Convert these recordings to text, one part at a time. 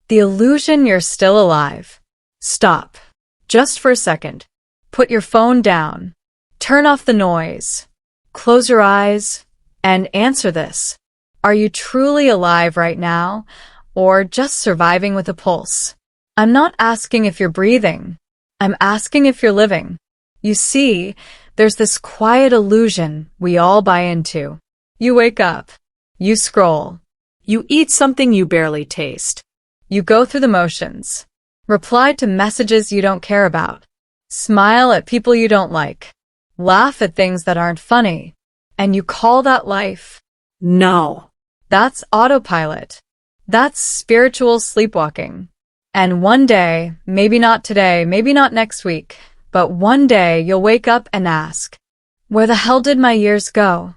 The illusion you're still alive. Stop. Just for a second. Put your phone down. Turn off the noise. Close your eyes and answer this. Are you truly alive right now, or just surviving with a pulse? I'm not asking if you're breathing. I'm asking if you're living. You see, there's this quiet illusion we all buy into. You wake up. You scroll. You eat something you barely taste. You go through the motions. Reply to messages you don't care about. Smile at people you don't like. Laugh at things that aren't funny. And you call that life? No. That's autopilot. That's spiritual sleepwalking. And one day, maybe not today, maybe not next week, but one day you'll wake up and ask, where the hell did my years go?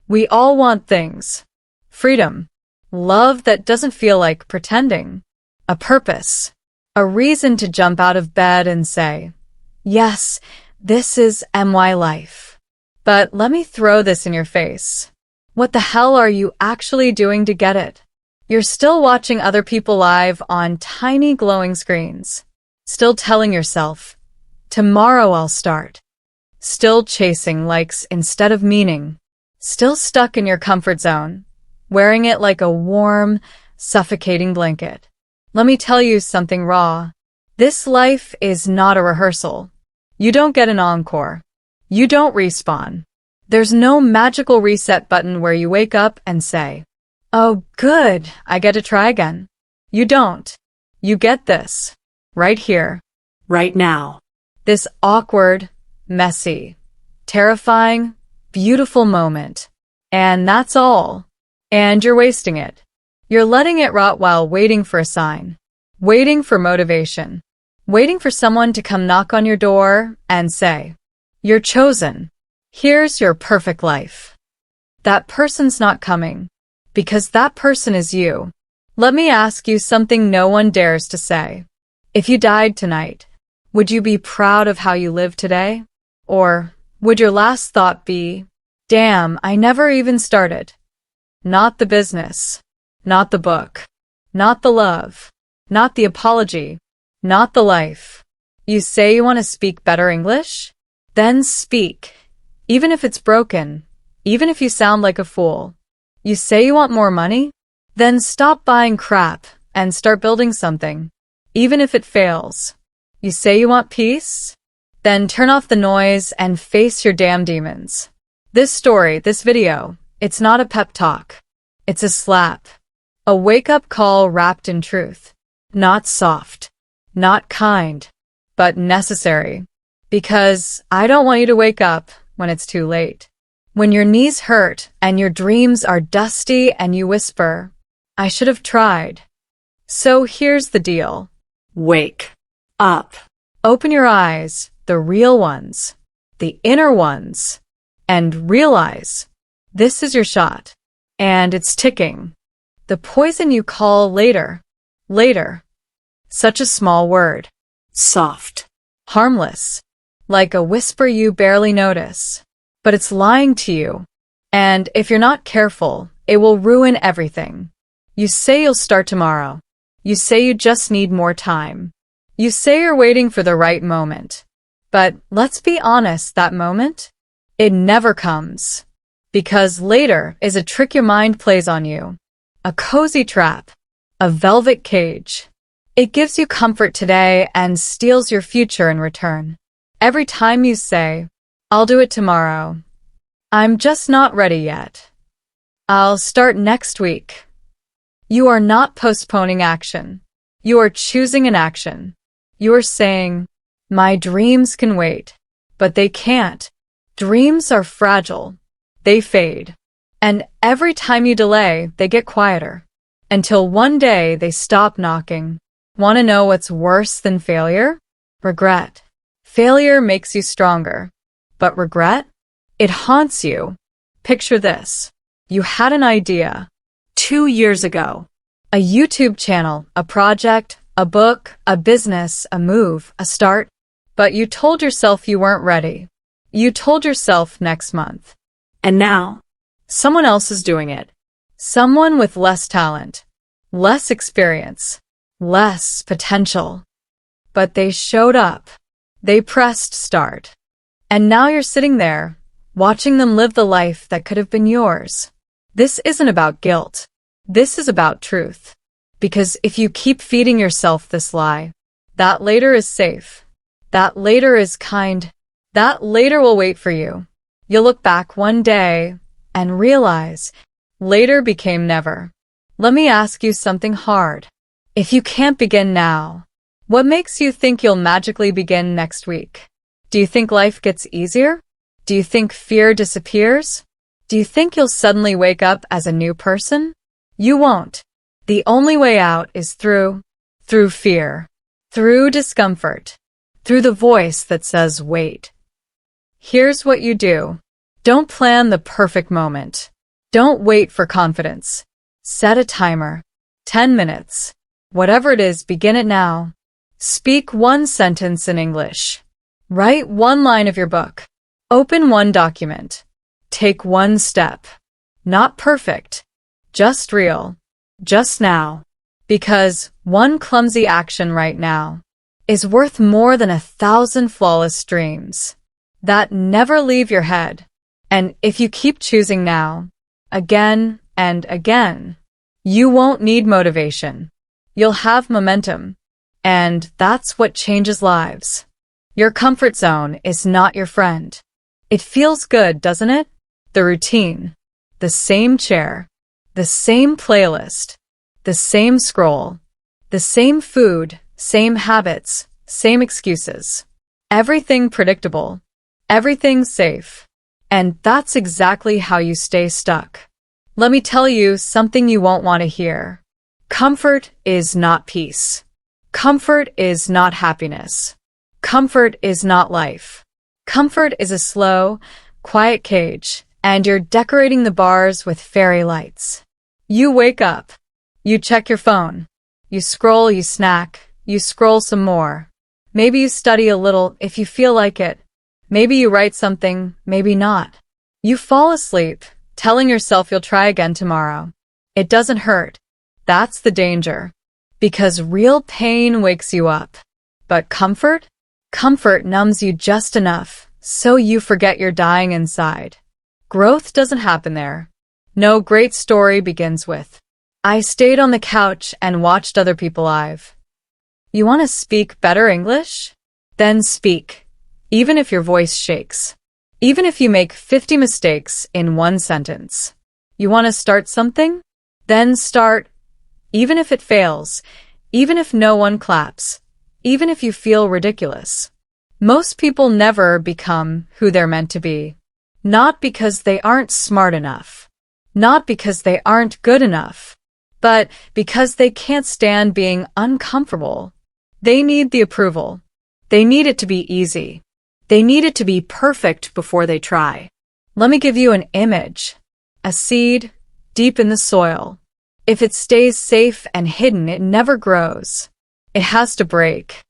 We all want things. Freedom. Love that doesn't feel like pretending. A purpose. A reason to jump out of bed and say, yes, this is my life. But let me throw this in your face. What the hell are you actually doing to get it? You're still watching other people live on tiny glowing screens. Still telling yourself, tomorrow I'll start. Still chasing likes instead of meaning. Still stuck in your comfort zone, wearing it like a warm, suffocating blanket. Let me tell you something raw. This life is not a rehearsal. You don't get an encore. You don't respawn. There's no magical reset button where you wake up and say, oh, good, I get to try again. You don't. You get this. Right here. Right now. This awkward, messy, terrifying, beautiful moment. And that's all. And you're wasting it. You're letting it rot while waiting for a sign. Waiting for motivation. Waiting for someone to come knock on your door and say, you're chosen. Here's your perfect life. That person's not coming. Because that person is you. Let me ask you something no one dares to say. If you died tonight, would you be proud of how you lived today? Or would your last thought be, damn, I never even started? Not the business. Not the book. Not the love. Not the apology. Not the life. You say you want to speak better English? Then speak. Even if it's broken. Even if you sound like a fool. You say you want more money? Then stop buying crap and start building something, even if it fails. You say you want peace? Then turn off the noise and face your damn demons. This story, this video, it's not a pep talk. It's a slap. A wake-up call wrapped in truth. Not soft. Not kind. But necessary. Because I don't want you to wake up when it's too late. When your knees hurt and your dreams are dusty and you whisper, I should have tried. So here's the deal. Wake up. Open your eyes, the real ones, the inner ones, and realize this is your shot. And it's ticking. The poison you call later. Later. Such a small word. Soft. Harmless. Like a whisper you barely notice. But it's lying to you. And if you're not careful, it will ruin everything. You say you'll start tomorrow. You say you just need more time. You say you're waiting for the right moment. But let's be honest, that moment? It never comes. Because later is a trick your mind plays on you. A cozy trap. A velvet cage. It gives you comfort today and steals your future in return. Every time you say, I'll do it tomorrow. I'm just not ready yet. I'll start next week. You are not postponing action. You are choosing an action. You are saying, my dreams can wait. But they can't. Dreams are fragile. They fade. And every time you delay, they get quieter. Until one day they stop knocking. Want to know what's worse than failure? Regret. Failure makes you stronger. But regret? It haunts you. Picture this. You had an idea. 2 years ago. A YouTube channel, a project, a book, a business, a move, a start. But you told yourself you weren't ready. You told yourself next month. And now? Someone else is doing it. Someone with less talent. Less experience. less potential. But they showed up. They pressed start. And now you're sitting there, watching them live the life that could have been yours. This isn't about guilt. This is about truth. Because if you keep feeding yourself this lie, that later is safe. That later is kind. That later will wait for you. You'll look back one day and realize later became never. Let me ask you something hard. If you can't begin now, what makes you think you'll magically begin next week? Do you think life gets easier? Do you think fear disappears? Do you think you'll suddenly wake up as a new person? You won't. The only way out is through fear, through discomfort, through the voice that says, wait. Here's what you do. Don't plan the perfect moment. Don't wait for confidence. Set a timer. 10 minutes. Whatever it is, begin it now. Speak one sentence in English. Write one line of your book. Open one document. Take one step. Not perfect. Just real. Just now. Because one clumsy action right now is worth more than 1,000 flawless dreams that never leave your head. And if you keep choosing now, again and again, you won't need motivation. You'll have momentum. And that's what changes lives. Your comfort zone is not your friend. It feels good, doesn't it? The routine, the same chair, the same playlist, the same scroll, the same food, same habits, same excuses. Everything predictable, everything safe. And that's exactly how you stay stuck. Let me tell you something you won't want to hear. Comfort is not peace. Comfort is not happiness. Comfort is not life. Comfort is a slow, quiet cage, and you're decorating the bars with fairy lights. You wake up. You check your phone. You scroll, you snack. You scroll some more. Maybe you study a little if you feel like it. Maybe you write something, maybe not. You fall asleep, telling yourself you'll try again tomorrow. It doesn't hurt. That's the danger. Because real pain wakes you up. But comfort? Comfort numbs you just enough, so you forget you're dying inside. Growth doesn't happen there. No great story begins with, I stayed on the couch and watched other people live. You want to speak better English? Then speak. Even if your voice shakes. Even if you make 50 mistakes in one sentence. You want to start something? Then start. Even if it fails. Even if no one claps. Even if you feel ridiculous. Most people never become who they're meant to be. Not because they aren't smart enough. Not because they aren't good enough. But because they can't stand being uncomfortable. They need the approval. They need it to be easy. They need it to be perfect before they try. Let me give you an image. A seed deep in the soil. If it stays safe and hidden, it never grows. It has to break.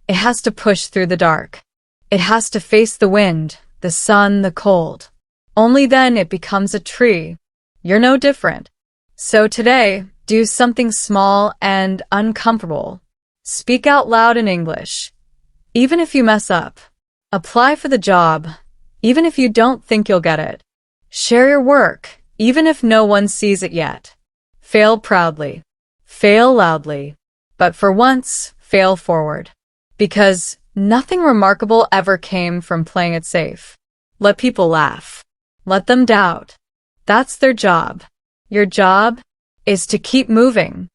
It has to push through the dark. It has to face the wind, the sun, the cold. Only then it becomes a tree. You're no different. So today, do something small and uncomfortable. Speak out loud in English. Even if you mess up. Apply for the job, even if you don't think you'll get it. Share your work, even if no one sees it yet. Fail proudly. Fail loudly. But for once, fail forward. Because nothing remarkable ever came from playing it safe. Let people laugh. Let them doubt. That's their job. Your job is to keep moving.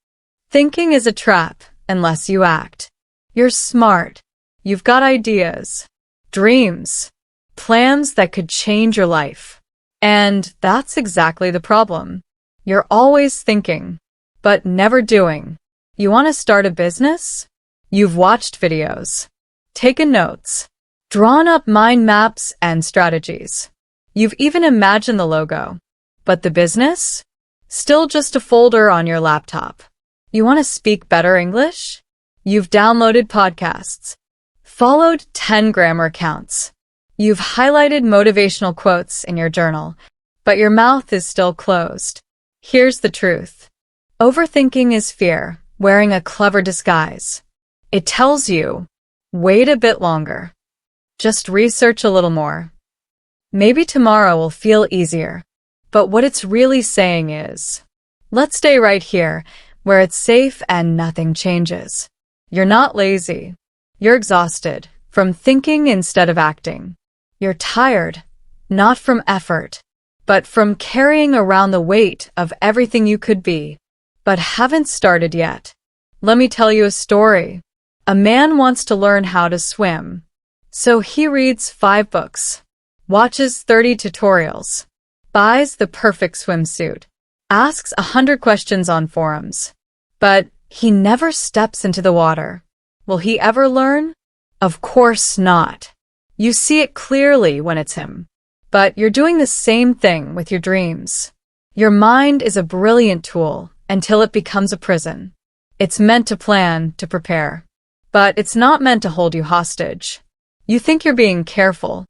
Thinking is a trap unless you act. You're smart. You've got ideas. Dreams, plans that could change your life. And that's exactly the problem. You're always thinking, but never doing. You want to start a business? You've watched videos, taken notes, drawn up mind maps and strategies. You've even imagined the logo. But the business? Still just a folder on your laptop. You want to speak better English? You've downloaded podcasts. Followed 10 grammar accounts. You've highlighted motivational quotes in your journal, but your mouth is still closed. Here's the truth. Overthinking is fear, wearing a clever disguise. It tells you, wait a bit longer. Just research a little more. Maybe tomorrow will feel easier. But what it's really saying is, let's stay right here, where it's safe and nothing changes. You're not lazy. You're exhausted from thinking instead of acting. You're tired, not from effort, but from carrying around the weight of everything you could be, but haven't started yet. Let me tell you a story. A man wants to learn how to swim. So he reads 5 books, watches 30 tutorials, buys the perfect swimsuit, asks 100 questions on forums. But he never steps into the water. Will he ever learn? Of course not. You see it clearly when it's him. But you're doing the same thing with your dreams. Your mind is a brilliant tool until it becomes a prison. It's meant to plan, to prepare. But it's not meant to hold you hostage. You think you're being careful.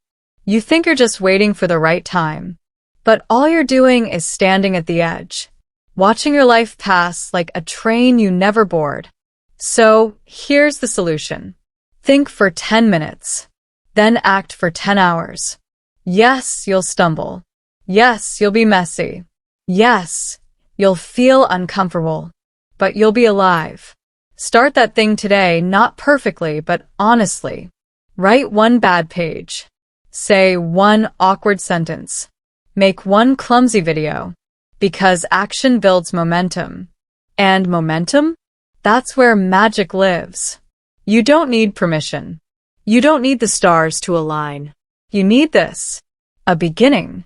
You think you're just waiting for the right time. But all you're doing is standing at the edge, watching your life pass like a train you never board. So here's the solution. Think for 10 minutes, then act for 10 hours. Yes, you'll stumble. Yes, you'll be messy. Yes, you'll feel uncomfortable. But you'll be alive. Start that thing today, not perfectly, but honestly. Write 1 bad page. Say 1 awkward sentence. Make 1 clumsy video. Because action builds momentum. And momentum? That's where magic lives. You don't need permission. You don't need the stars to align. You need this. A beginning.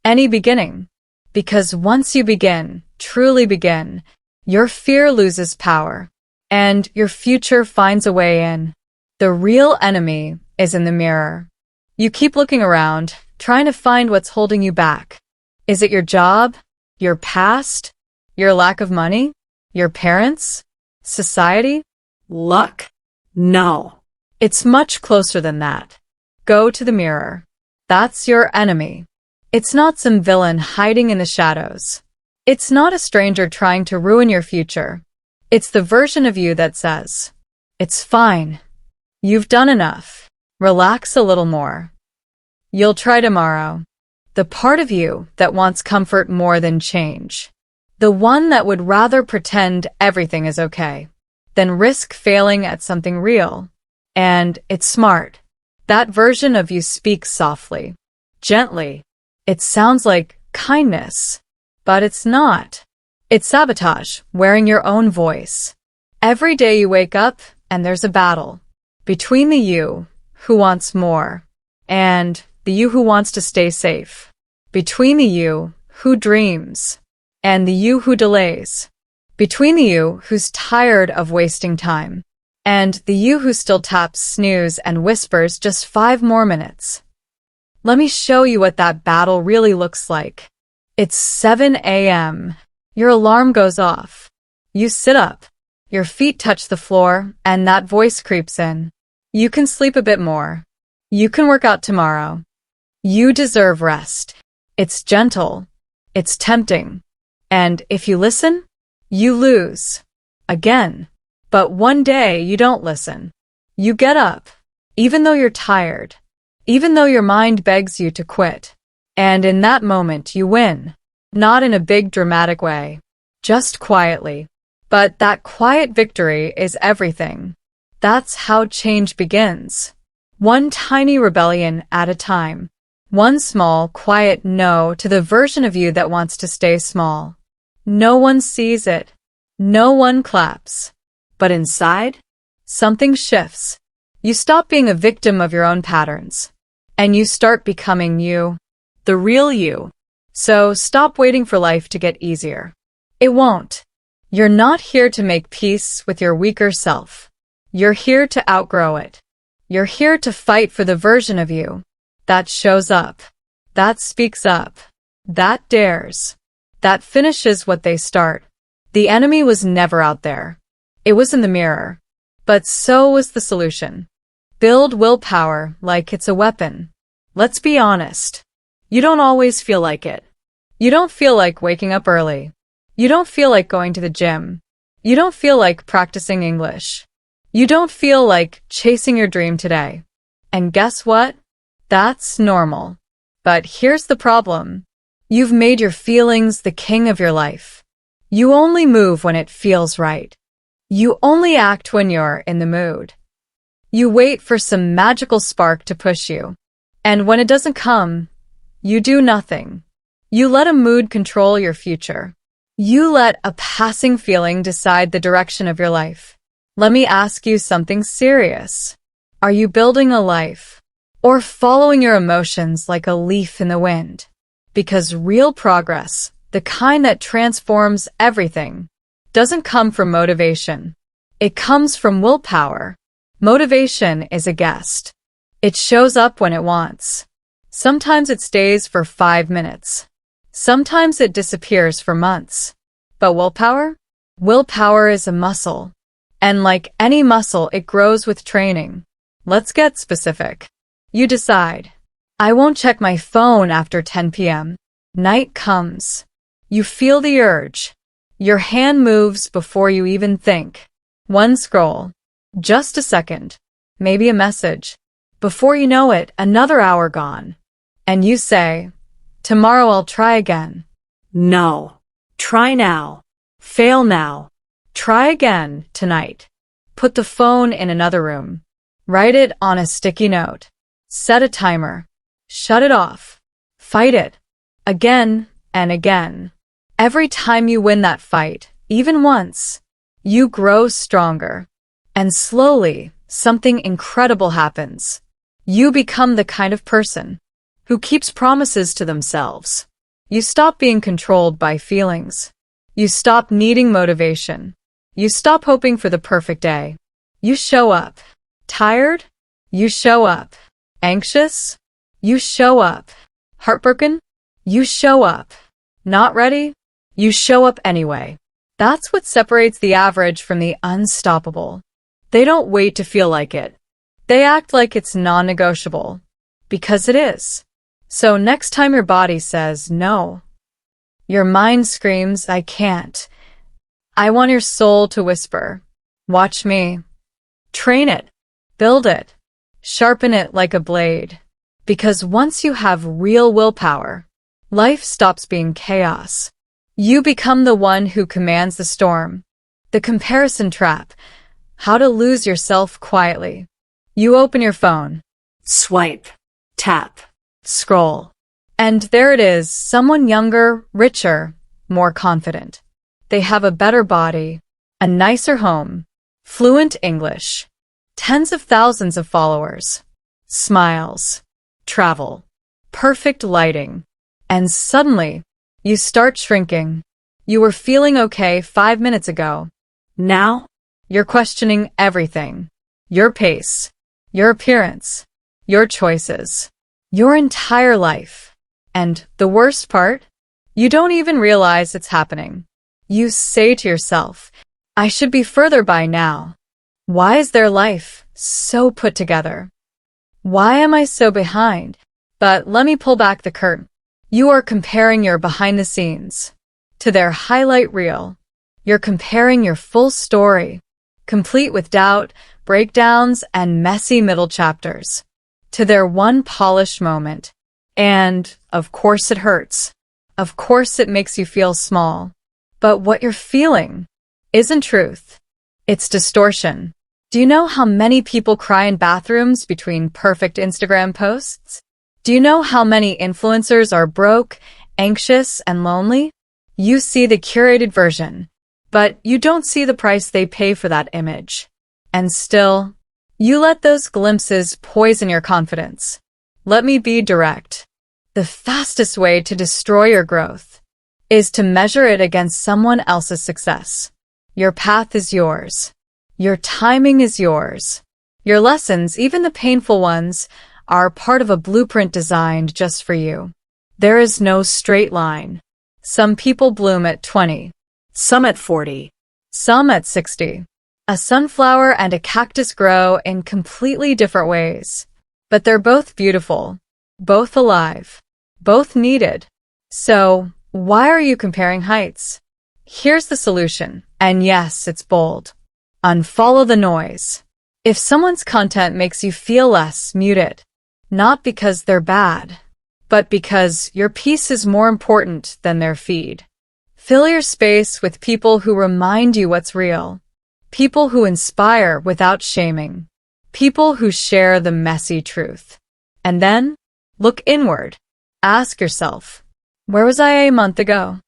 Any beginning. Because once you begin, truly begin, your fear loses power. And your future finds a way in. The real enemy is in the mirror. You keep looking around, trying to find what's holding you back. Is it your job? Your past? Your lack of money? Your parents? Society? Luck? No. It's much closer than that. Go to the mirror. That's your enemy. It's not some villain hiding in the shadows. It's not a stranger trying to ruin your future. It's the version of you that says, it's fine. You've done enough. Relax a little more. You'll try tomorrow. The part of you that wants comfort more than change. The one that would rather pretend everything is okay than risk failing at something real. And it's smart. That version of you speaks softly, gently. It sounds like kindness, but it's not. It's sabotage, wearing your own voice. Every day you wake up and there's a battle between the you who wants more and the you who wants to stay safe. Between the you who dreams and the you who delays. Between the you who's tired of wasting time and the you who still taps snooze and whispers just 5 more minutes. Let me show you what that battle really looks like. It's 7 a.m. Your alarm goes off. You sit up. Your feet touch the floor and that voice creeps in. You can sleep a bit more. You can work out tomorrow. You deserve rest. It's gentle. It's tempting. And if you listen, you lose. Again. But one day you don't listen. You get up. Even though you're tired. Even though your mind begs you to quit. And in that moment you win. Not in a big dramatic way. Just quietly. But that quiet victory is everything. That's how change begins. One tiny rebellion at a time. One small, quiet no to the version of you that wants to stay small. No one sees it. No one claps. But inside, something shifts. You stop being a victim of your own patterns. And you start becoming you. The real you. So stop waiting for life to get easier. It won't. You're not here to make peace with your weaker self. You're here to outgrow it. You're here to fight for the version of you that shows up, that speaks up, that dares, that finishes what they start. The enemy was never out there. It was in the mirror. But so was the solution. Build willpower like it's a weapon. Let's be honest. You don't always feel like it. You don't feel like waking up early. You don't feel like going to the gym. You don't feel like practicing English. You don't feel like chasing your dream today. And guess what? That's normal. But here's the problem. You've made your feelings the king of your life. You only move when it feels right. You only act when you're in the mood. You wait for some magical spark to push you. And when it doesn't come, you do nothing. You let a mood control your future. You let a passing feeling decide the direction of your life. Let me ask you something serious. Are you building a life or following your emotions like a leaf in the wind? Because real progress, the kind that transforms everything, doesn't come from motivation. It comes from willpower. Motivation is a guest. It shows up when it wants. Sometimes it stays for 5 minutes. Sometimes it disappears for months. But willpower? Willpower is a muscle. And like any muscle, it grows with training. Let's get specific. You decide, I won't check my phone after 10 p.m. Night comes. You feel the urge. Your hand moves before you even think. One scroll. Just a second. Maybe a message. Before you know it, another hour gone. And you say, tomorrow I'll try again. No. Try now. Fail now. Try again tonight. Put the phone in another room. Write it on a sticky note. Set a timer. Shut it off. Fight it. Again and again. Every time you win that fight, even once, you grow stronger. And slowly, something incredible happens. You become the kind of person who keeps promises to themselves. You stop being controlled by feelings. You stop needing motivation. You stop hoping for the perfect day. You show up. Tired? You show up. Anxious? You show up. Heartbroken? You show up. Not ready? You show up anyway. That's what separates the average from the unstoppable. They don't wait to feel like it. They act like it's non-negotiable. Because it is. So next time your body says no, your mind screams, I can't. I want your soul to whisper, watch me. Train it. Build it. Sharpen it like a blade. Because once you have real willpower, life stops being chaos. You become the one who commands the storm. The comparison trap. How to lose yourself quietly. You open your phone. Swipe. Tap. Scroll. And there it is, someone younger, richer, more confident. They have a better body, a nicer home, fluent English, tens of thousands of followers, smiles, travel, perfect lighting. And suddenly, you start shrinking. You were feeling okay 5 minutes ago. Now, you're questioning everything. Your pace, your appearance, your choices, your entire life. And the worst part? You don't even realize it's happening. You say to yourself, I should be further by now. Why is their life so put together? Why am I so behind? But let me pull back the curtain. You are comparing your behind the scenes to their highlight reel. You're comparing your full story, complete with doubt, breakdowns, and messy middle chapters, to their one polished moment. And, of course, it hurts. Of course, it makes you feel small. But what you're feeling isn't truth. It's distortion. Do you know how many people cry in bathrooms between perfect Instagram posts? Do you know how many influencers are broke, anxious, and lonely? You see the curated version, but you don't see the price they pay for that image. And still, you let those glimpses poison your confidence. Let me be direct. The fastest way to destroy your growth is to measure it against someone else's success. Your path is yours. Your timing is yours. Your lessons, even the painful ones, are part of a blueprint designed just for you. There is no straight line. Some people bloom at 20, Some at 40. some at 60. A sunflower and a cactus grow in completely different ways. But they're both beautiful, both alive, both needed. So, why are you comparing heights? Here's the solution. And yes, it's bold. Unfollow the noise. If someone's content makes you feel less, mute it. Not because they're bad, but because your peace is more important than their feed. Fill your space with people who remind you what's real. People who inspire without shaming. People who share the messy truth. And then, look inward. Ask yourself, where was I a month ago?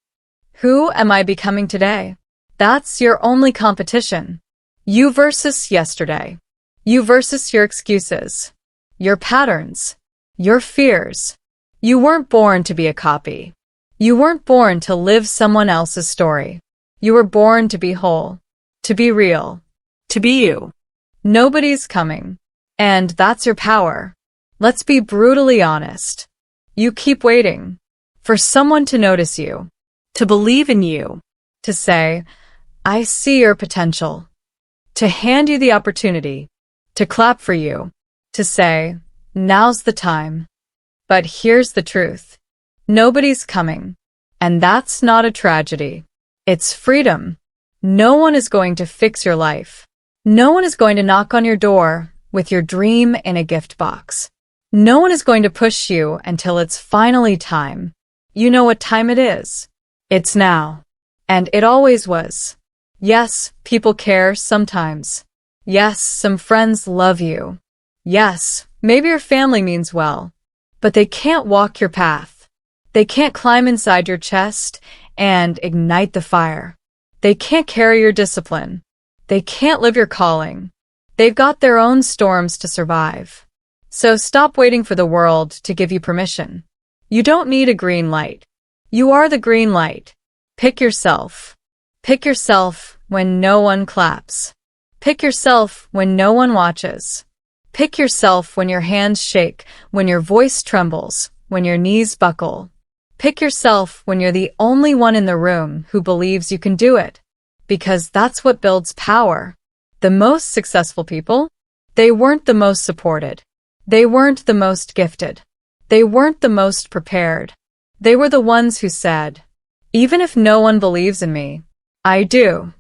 Who am I becoming today? That's your only competition. You versus yesterday. You versus your excuses. Your patterns. Your fears. You weren't born to be a copy. You weren't born to live someone else's story. You were born to be whole. To be real. To be you. Nobody's coming. And that's your power. Let's be brutally honest. You keep waiting for someone to notice you, To believe in you. to say, I see your potential, to hand you the opportunity, to clap for you, to say, now's the time. But here's the truth. Nobody's coming. And that's not a tragedy. It's freedom. No one is going to fix your life. No one is going to knock on your door with your dream in a gift box. No one is going to push you until it's finally time. You know what time it is. It's now. And it always was. Yes, people care sometimes. Yes, some friends love you. Yes, maybe your family means well. But they can't walk your path. They can't climb inside your chest and ignite the fire. They can't carry your discipline. They can't live your calling. They've got their own storms to survive. So stop waiting for the world to give you permission. You don't need a green light. You are the green light. Pick yourself. Pick yourself when no one claps. Pick yourself when no one watches. Pick yourself when your hands shake, when your voice trembles, when your knees buckle. Pick yourself when you're the only one in the room who believes you can do it. Because that's what builds power. The most successful people? They weren't the most supported. They weren't the most gifted. They weren't the most prepared. They were the ones who said, even if no one believes in me, I do.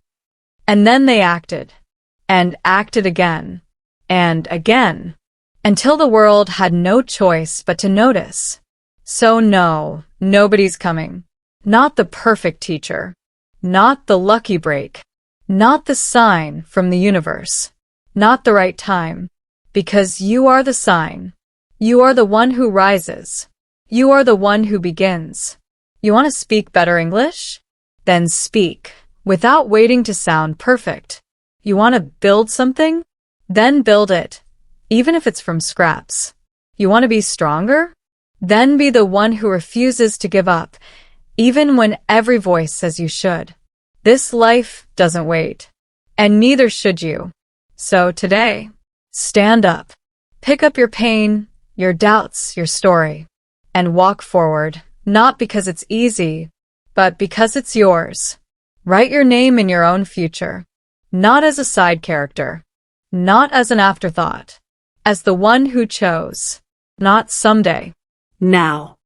And then they acted. And acted again. And again. Until the world had no choice but to notice. So no, nobody's coming. Not the perfect teacher. Not the lucky break. Not the sign from the universe. Not the right time. Because you are the sign. You are the one who rises. You are the one who begins. You want to speak better English? Then speak, without waiting to sound perfect. You want to build something? Then build it, even if it's from scraps. You want to be stronger? Then be the one who refuses to give up, even when every voice says you should. This life doesn't wait, and neither should you. So today, stand up. Pick up your pain, your doubts, your story, and walk forward, not because it's easy, but because it's yours. Write your name in your own future, not as a side character, not as an afterthought, as the one who chose, not someday. Now.